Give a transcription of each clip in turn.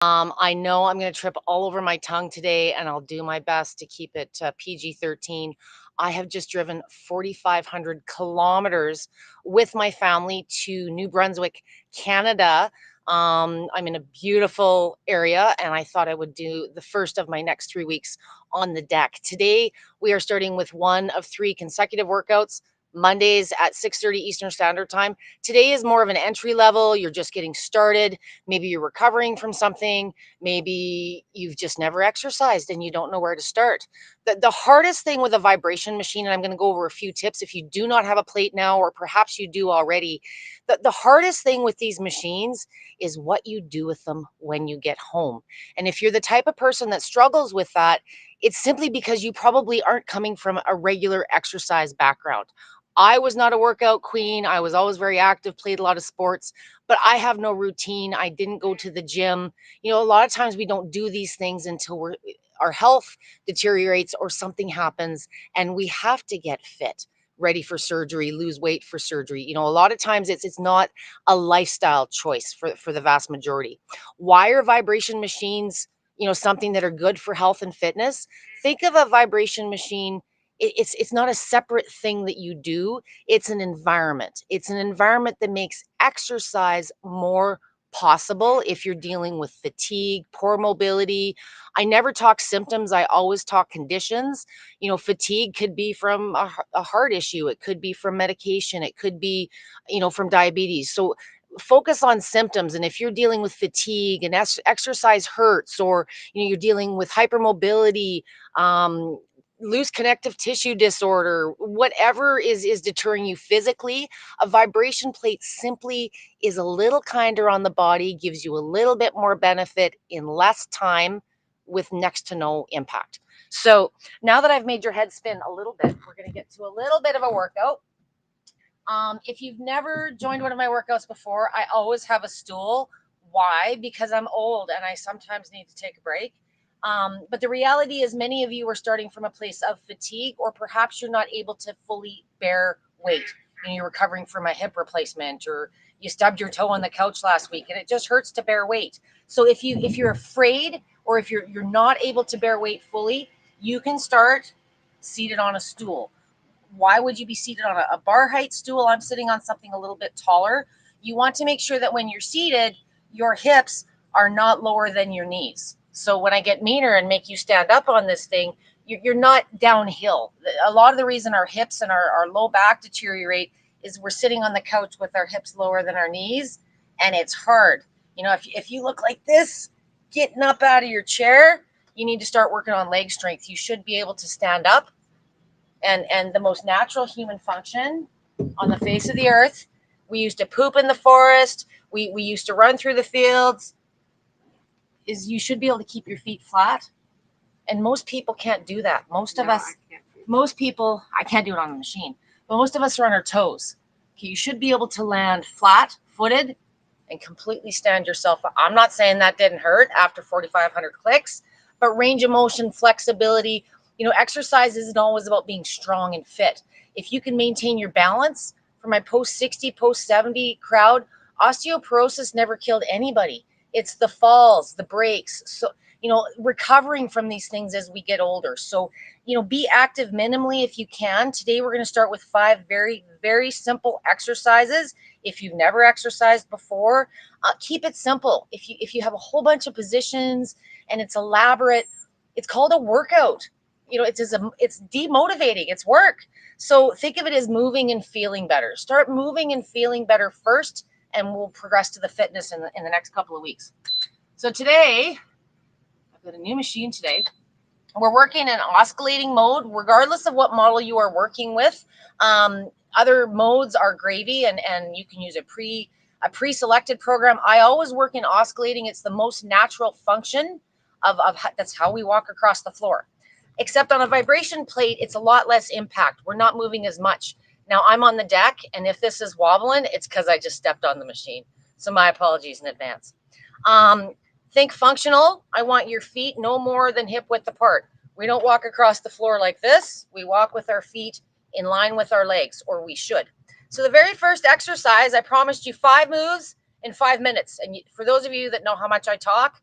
I know I'm going to trip all over my tongue today, and I'll do my best to keep it PG-13. I have just driven 4,500 kilometers with my family to New Brunswick, Canada. I'm in a beautiful area, and I thought I would do the first of my next 3 weeks on the deck. Today, we are starting with one of 3 consecutive workouts. Mondays at 6:30 Eastern Standard Time. Today is more of an entry level. You're just getting started. Maybe you're recovering from something. Maybe you've just never exercised and you don't know where to start. The hardest thing with a vibration machine, and I'm going to go over a few tips if you do not have a plate now, or perhaps you do already. The hardest thing with these machines is what you do with them when you get home. And if you're the type of person that struggles with that, it's simply because you probably aren't coming from a regular exercise background. I was not a workout queen. I was always very active, played a lot of sports, but I have no routine. I didn't go to the gym. A lot of times we don't do these things until our health deteriorates or something happens and we have to get fit, ready for surgery, lose weight for surgery. A lot of times it's not a lifestyle choice for the vast majority. Why are vibration machines, something that are good for health and fitness? Think of a vibration machine. It's not a separate thing that you do. It's an environment. It's an environment that makes exercise more possible if you're dealing with fatigue, poor mobility. I never talk symptoms, I always talk conditions. Fatigue could be from a heart issue, it could be from medication, it could be, from diabetes. So focus on symptoms. And if you're dealing with fatigue and exercise hurts, or you're dealing with hypermobility, loose connective tissue disorder, whatever is deterring you physically, a vibration plate simply is a little kinder on the body, gives you a little bit more benefit in less time with next to no impact. So now that I've made your head spin a little bit, we're going to get to a little bit of a workout. If you've never joined one of my workouts before, I always have a stool. Why? Because I'm old and I sometimes need to take a break. But the reality is, many of you are starting from a place of fatigue, or perhaps you're not able to fully bear weight. You're recovering from a hip replacement, or you stubbed your toe on the couch last week, and it just hurts to bear weight. So if you're afraid, or if you're not able to bear weight fully, you can start seated on a stool. Why would you be seated on a bar height stool? I'm sitting on something a little bit taller. You want to make sure that when you're seated, your hips are not lower than your knees. So when I get meaner and make you stand up on this thing, you're not downhill. A lot of the reason our hips and our low back deteriorate is we're sitting on the couch with our hips lower than our knees, and it's hard. If you look like this, getting up out of your chair, you need to start working on leg strength. You should be able to stand up, and the most natural human function on the face of the earth. We used to poop in the forest. We used to run through the fields. Is you should be able to keep your feet flat. And most people can't do that. Most people, I can't do it on the machine, but most of us are on our toes. Okay, you should be able to land flat footed and completely stand yourself up. I'm not saying that didn't hurt after 4,500 clicks, but range of motion, flexibility, exercise isn't always about being strong and fit. If you can maintain your balance, for my post 60, post 70 crowd, osteoporosis never killed anybody. It's the falls, the breaks. So, recovering from these things as we get older. So, be active minimally if you can. Today, we're going to start with 5 very, very simple exercises. If you've never exercised before, keep it simple. If you have a whole bunch of positions and it's elaborate, it's called a workout. It's demotivating. It's work. So think of it as moving and feeling better. Start moving and feeling better first, and we'll progress to the fitness in the next couple of weeks. So today, I've got a new machine today. We're working in oscillating mode, regardless of what model you are working with. Other modes are gravy, and you can use a pre-selected program. I always work in oscillating. It's the most natural function of that's how we walk across the floor. Except on a vibration plate, it's a lot less impact. We're not moving as much. Now I'm on the deck, and if this is wobbling, it's because I just stepped on the machine. So my apologies in advance. Think functional. I want your feet no more than hip width apart. We don't walk across the floor like this. We walk with our feet in line with our legs, or we should. So the very first exercise, I promised you 5 moves in 5 minutes. And for those of you that know how much I talk,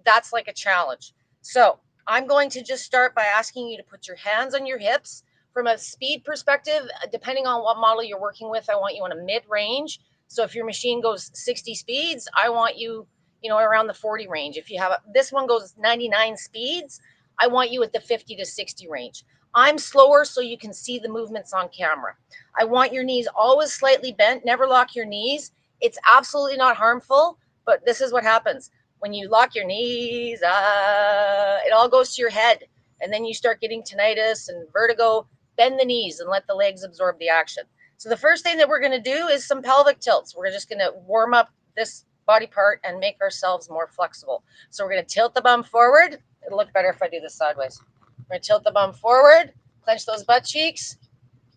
that's like a challenge. So I'm going to just start by asking you to put your hands on your hips. From a speed perspective, depending on what model you're working with, I want you on a mid-range. So if your machine goes 60 speeds, I want you, around the 40 range. If you have this one goes 99 speeds, I want you at the 50 to 60 range. I'm slower so you can see the movements on camera. I want your knees always slightly bent. Never lock your knees. It's absolutely not harmful, but this is what happens. When you lock your knees, it all goes to your head, and then you start getting tinnitus and vertigo. Bend the knees and let the legs absorb the action. So the first thing that we're going to do is some pelvic tilts. We're just going to warm up this body part and make ourselves more flexible. So we're going to tilt the bum forward. It'll look better if I do this sideways. We're going to tilt the bum forward, clench those butt cheeks,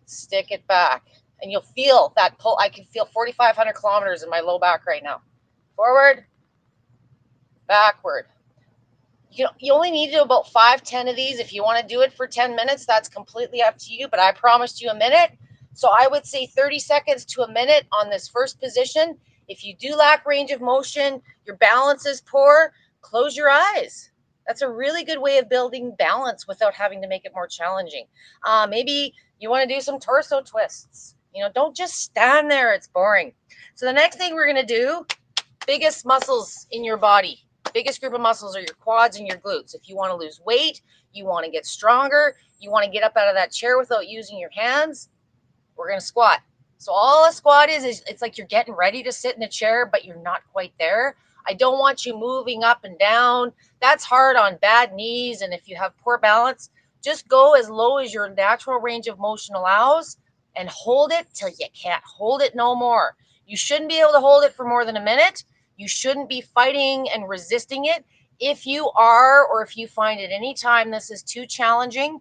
stick it back. And you'll feel that pull. I can feel 4,500 kilometers in my low back right now. Forward, backward. You only need to do about 5-10 of these. If you want to do it for 10 minutes, that's completely up to you, but I promised you a minute. So I would say 30 seconds to a minute on this first position. If you do lack range of motion, your balance is poor, close your eyes. That's a really good way of building balance without having to make it more challenging. Maybe you want to do some torso twists. Don't just stand there. It's boring. So the next thing we're going to do, biggest muscles in your body. Biggest group of muscles are your quads and your glutes. If you want to lose weight, you want to get stronger, you want to get up out of that chair without using your hands, we're going to squat. So all a squat is it's like you're getting ready to sit in a chair, but you're not quite there. I don't want you moving up and down. That's hard on bad knees. And if you have poor balance, just go as low as your natural range of motion allows and hold it till you can't hold it no more. You shouldn't be able to hold it for more than a minute. You shouldn't be fighting and resisting it. If you are, or if you find at any time this is too challenging,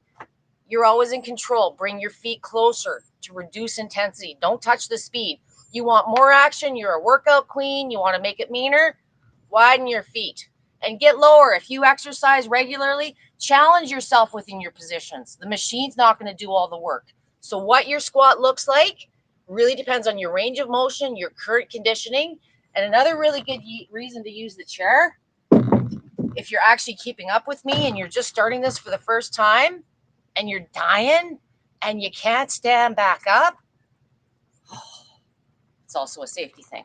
you're always in control. Bring your feet closer to reduce intensity. Don't touch the speed. You want more action. You're a workout queen. You want to make it meaner. Widen your feet and get lower. If you exercise regularly, challenge yourself within your positions. The machine's not going to do all the work. So what your squat looks like really depends on your range of motion, your current conditioning. And another really good reason to use the chair, if you're actually keeping up with me and you're just starting this for the first time and you're dying and you can't stand back up, it's also a safety thing.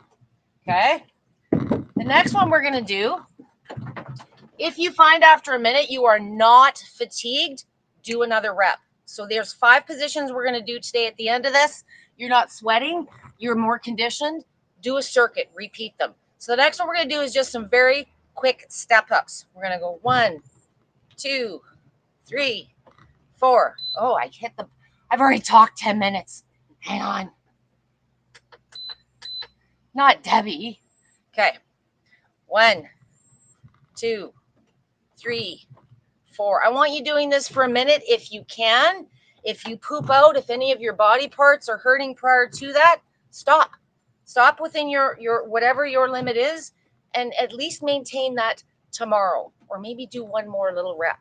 Okay? The next one we're going to do, if you find after a minute you are not fatigued, do another rep. So there's 5 positions we're going to do today at the end of this. You're not sweating. You're more conditioned. Do a circuit, repeat them. So the next one we're going to do is just some very quick step ups. We're going to go 1, 2, 3, 4. Oh, I've already talked 10 minutes. Hang on. Not Debbie. Okay. 1, 2, 3, 4. I want you doing this for a minute if you can. If you poop out, if any of your body parts are hurting prior to that, stop. Stop within your whatever your limit is, and at least maintain that tomorrow, or maybe do one more little rep.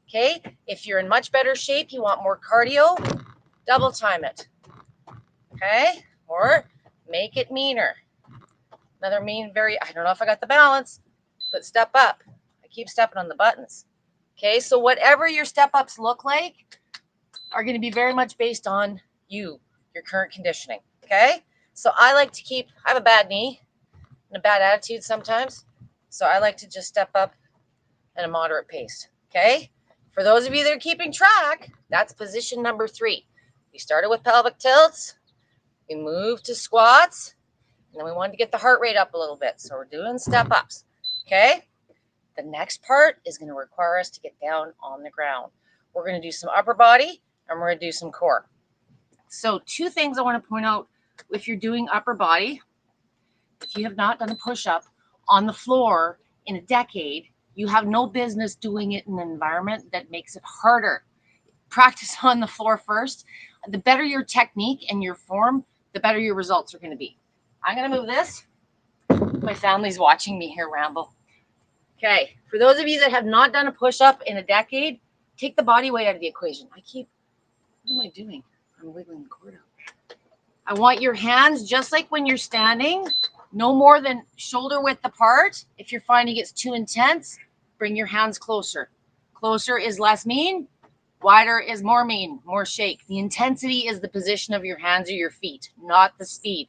Okay? If you're in much better shape, you want more cardio, double time it. Okay? Or make it meaner. Another I don't know if I got the balance, but step up. I keep stepping on the buttons. Okay? So whatever your step ups look like are going to be very much based on your current conditioning. Okay? So I have a bad knee and a bad attitude sometimes. So I like to just step up at a moderate pace. Okay. For those of you that are keeping track, that's position number 3. We started with pelvic tilts. We moved to squats. And then we wanted to get the heart rate up a little bit. So we're doing step ups. Okay. The next part is going to require us to get down on the ground. We're going to do some upper body and we're going to do some core. So 2 things I want to point out. If you're doing upper body, if you have not done a push-up on the floor in a decade, you have no business doing it in an environment that makes it harder. Practice on the floor first. The better your technique and your form, the better your results are going to be. I'm going to move this. My family's watching me here ramble. Okay, for those of you that have not done a push-up in a decade, take the body weight out of the equation. What am I doing? I'm wiggling the cord out. I want your hands, just like when you're standing, no more than shoulder width apart. If you're finding it's too intense, Bring your hands closer. Closer is less mean. Wider is more mean, more shake. The intensity is the position of your hands or your feet, not the speed.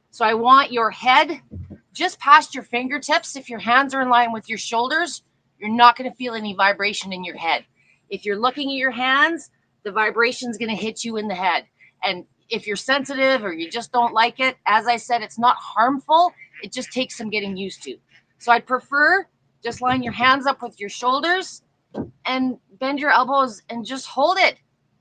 So I want your head just past your fingertips. If your hands are in line with your shoulders, you're not going to feel any vibration in your head. If you're looking at your hands, the vibration is going to hit you in the head. And if you're sensitive or you just don't like it, as I said, it's not harmful. It just takes some getting used to. So I'd prefer just line your hands up with your shoulders and bend your elbows and just hold it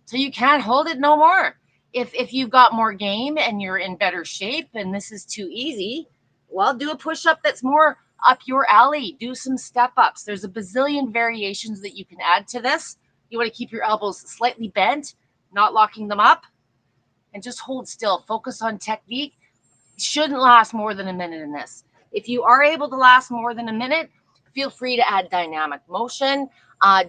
till you can't hold it no more. If you've got more game and you're in better shape and this is too easy, well, do a push-up that's more up your alley. Do some step-ups. There's a bazillion variations that you can add to this. You want to keep your elbows slightly bent, not locking them up, and just hold still. Focus on technique. Shouldn't last more than a minute in this. If you are able to last more than a minute, feel free to add dynamic motion.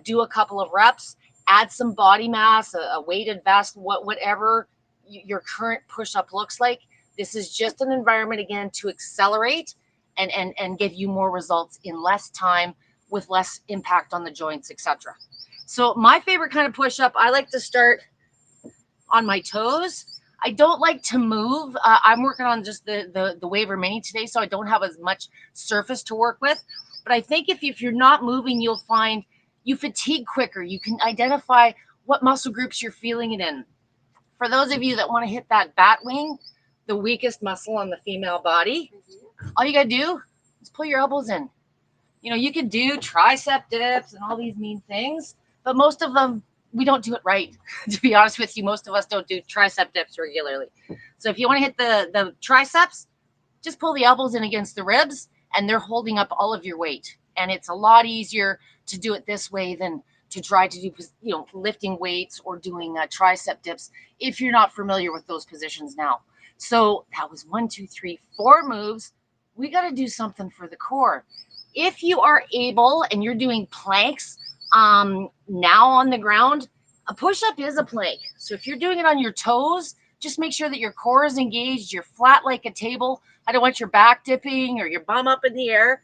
Do a couple of reps. Add some body mass, a weighted vest, whatever your current push-up looks like. This is just an environment, again, to accelerate and give you more results in less time with less impact on the joints, etc. So my favorite kind of push-up, I like to start on my toes. I don't like to move. I'm working on just the Waver Mini today, so I don't have as much surface to work with. But I think if you're not moving, you'll find you fatigue quicker. You can identify what muscle groups you're feeling it in. For those of you that want to hit that bat wing, the weakest muscle on the female body, all you got to do is pull your elbows in. You know, you can do tricep dips and all these mean things, but most of them, we don't do it right. To be honest with you, most of us don't do tricep dips regularly. So if you want to hit the triceps, just pull the elbows in against the ribs and they're holding up all of your weight. And it's a lot easier to do it this way than to try to do, lifting weights or doing tricep dips if you're not familiar with those positions now. So that was 1, 2, 3, 4 moves. We got to do something for the core. If you are able and you're doing planks now on the ground, a push-up is a plank. So if you're doing it on your toes, just make sure that your core is engaged. You're flat like a table. I don't want your back dipping or your bum up in the air.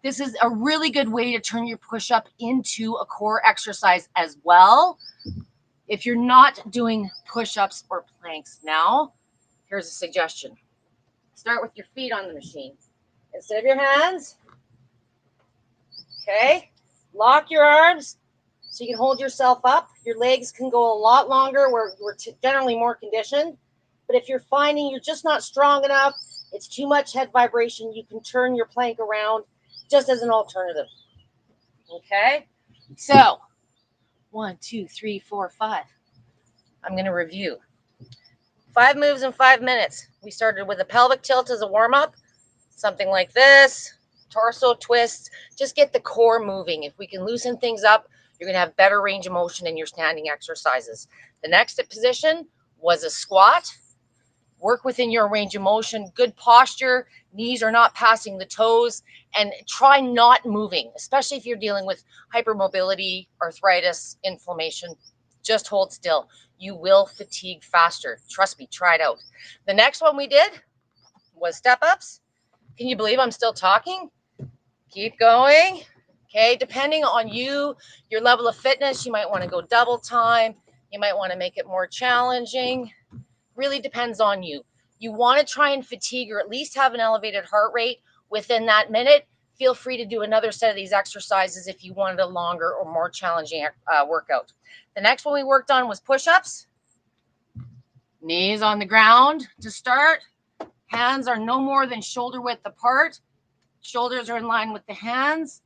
This is a really good way to turn your push-up into a core exercise as well. If you're not doing push-ups or planks now, here's a suggestion. Start with your feet on the machine. Instead of your hands, okay, lock your arms so you can hold yourself up. Your legs can go a lot longer. We're generally more conditioned. But if you're finding you're just not strong enough, it's too much head vibration, you can turn your plank around just as an alternative. Okay, so 1, 2, 3, 4, 5. I'm going to review 5 moves in 5 minutes. We started with a pelvic tilt as a warm-up, something like this, torso twists. Just get the core moving. If we can loosen things up, you're going to have better range of motion in your standing exercises. The next position was a squat. Work within your range of motion, good posture, knees are not passing the toes, and try not moving, especially if you're dealing with hypermobility, arthritis, inflammation. Just hold still. You will fatigue faster. Trust me, try it out. The next one we did was step-ups. Can you believe I'm still talking? Keep going. Okay, depending on you, your level of fitness, you might want to go double time. You might want to make it more challenging. Really depends on you. You want to try and fatigue or at least have an elevated heart rate within that minute. Feel free to do another set of these exercises if you wanted a longer or more challenging workout. The next one we worked on was push-ups. Knees on the ground to start. Hands are no more than shoulder width apart. Shoulders are in line with the hands.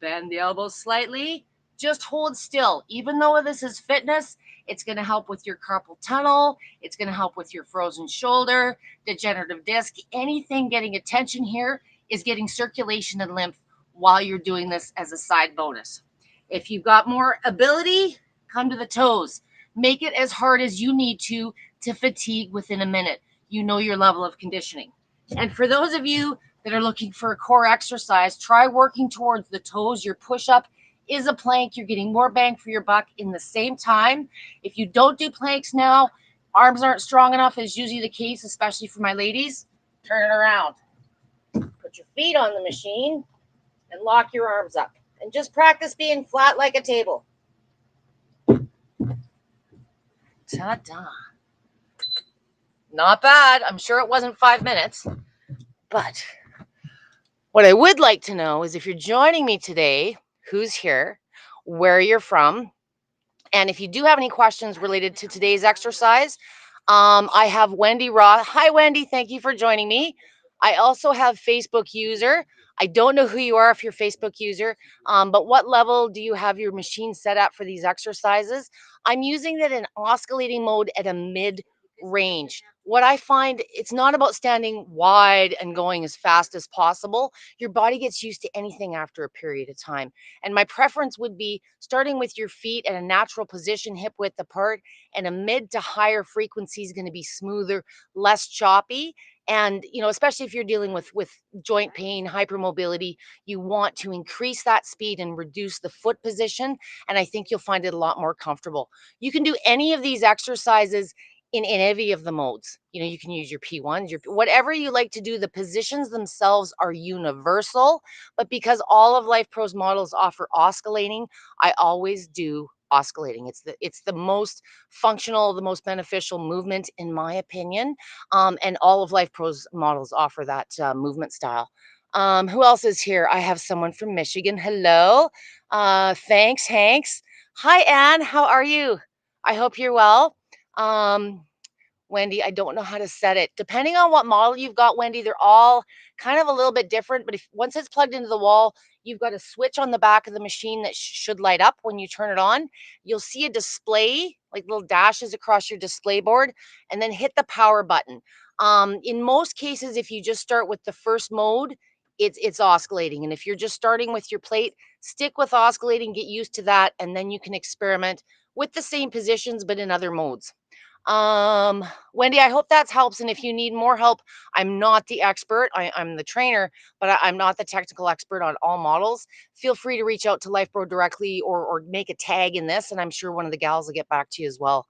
Bend the elbows slightly. Just hold still. Even though this is fitness, it's going to help with your carpal tunnel. It's going to help with your frozen shoulder, degenerative disc. Anything getting attention here is getting circulation and lymph while you're doing this as a side bonus. If you've got more ability, come to the toes. Make it as hard as you need to fatigue within a minute. You know your level of conditioning. And for those of you that are looking for a core exercise, try working towards the toes. Your push-up is a plank. You're getting more bang for your buck in the same time. If you don't do planks now, arms aren't strong enough, is usually the case, especially for my ladies. Turn it around. Put your feet on the machine and lock your arms up. And just practice being flat like a table. Ta-da. Not bad. I'm sure it wasn't 5 minutes. But what I would like to know is if you're joining me today, who's here, where you're from, and if you do have any questions related to today's exercise, I have Wendy Ross. Hi, Wendy. Thank you for joining me. I also have Facebook user. I don't know who you are if you're Facebook user, but what level do you have your machine set up for these exercises? I'm using it in oscillating mode at a mid range. What I find, it's not about standing wide and going as fast as possible. Your body gets used to anything after a period of time. And my preference would be starting with your feet at a natural position, hip width apart, and a mid to higher frequency is going to be smoother, less choppy. And especially if you're dealing with joint pain, hypermobility, you want to increase that speed and reduce the foot position. And I think you'll find it a lot more comfortable. You can do any of these exercises in any of the modes. You can use your P1s, your whatever you like to do. The positions themselves are universal, but because all of Life Pro's models offer oscillating, I always do oscillating. It's the most functional, the most beneficial movement in my opinion. And all of Life Pro's models offer that movement style. Who else is here? I have someone from Michigan. Hello. Thanks, Hanks. Hi, Anne. How are you? I hope you're well. Um, Wendy, I don't know how to set it. Depending on what model you've got, Wendy, they're all kind of a little bit different. But if once it's plugged into the wall, you've got a switch on the back of the machine that should light up when you turn it on. You'll see a display, like little dashes across your display board, and then hit the power button. In most cases, if you just start with the first mode, it's oscillating. And if you're just starting with your plate, stick with oscillating, get used to that, and then you can experiment with the same positions but in other modes. Wendy, I hope that helps. And if you need more help, I'm not the expert. I'm the trainer, but I'm not the technical expert on all models. Feel free to reach out to LifePro directly or make a tag in this, and I'm sure one of the gals will get back to you as well.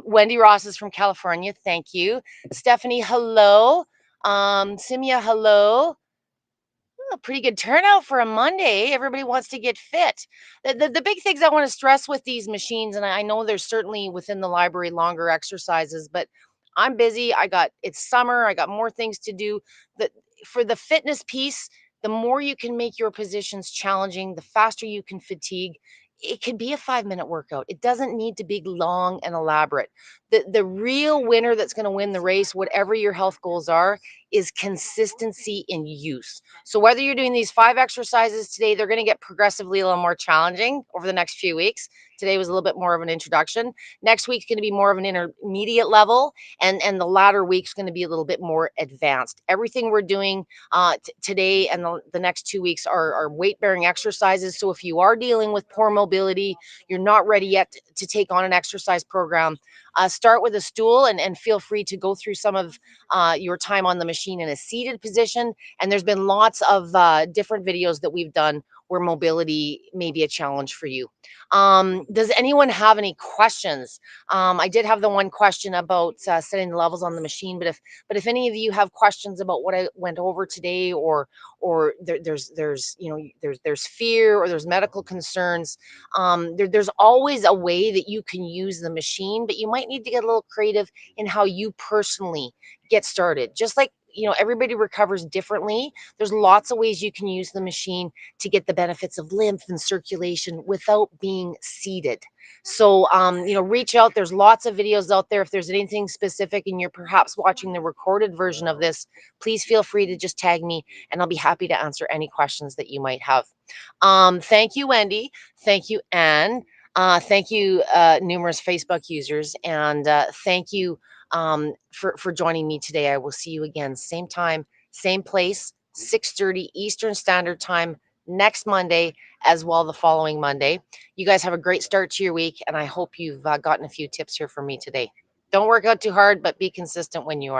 Wendy Ross is from California. Thank you. Stephanie, hello. Simia, hello. A pretty good turnout for a Monday. Everybody wants to get fit. The big things I want to stress with these machines, and I know there's certainly within the library longer exercises, but I'm busy. It's summer. I got more things to do. That for the fitness piece, the more you can make your positions challenging, the faster you can fatigue. It could be a 5-minute workout. It doesn't need to be long and elaborate. The real winner that's going to win the race, whatever your health goals are, is consistency in use. So whether you're doing these 5 exercises today, they're going to get progressively a little more challenging over the next few weeks. Today was a little bit more of an introduction. Next week's going to be more of an intermediate level, and the latter week's going to be a little bit more advanced. Everything we're doing today and the next 2 weeks are weight-bearing exercises. So if you are dealing with poor mobility, you're not ready yet to take on an exercise program, start with a stool and feel free to go through some of your time on the machine in a seated position. And there's been lots of different videos that we've done where mobility may be a challenge for you. Does anyone have any questions? I did have the one question about setting the levels on the machine, but if any of you have questions about what I went over today, or there's fear or there's medical concerns, there's always a way that you can use the machine, but you might need to get a little creative in how you personally get started. Just like everybody recovers differently. There's lots of ways you can use the machine to get the benefits of lymph and circulation without being seated. So reach out. There's lots of videos out there. If there's anything specific and you're perhaps watching the recorded version of this, please feel free to just tag me and I'll be happy to answer any questions that you might have. Thank you, Wendy. Thank you, Anne. Thank you, numerous Facebook users, and thank you for joining me today. I will see you again, same time, same place, 6:30 Eastern Standard Time next Monday, as well the following Monday. You guys have a great start to your week, and I hope you've gotten a few tips here from me today. Don't work out too hard, but be consistent when you are.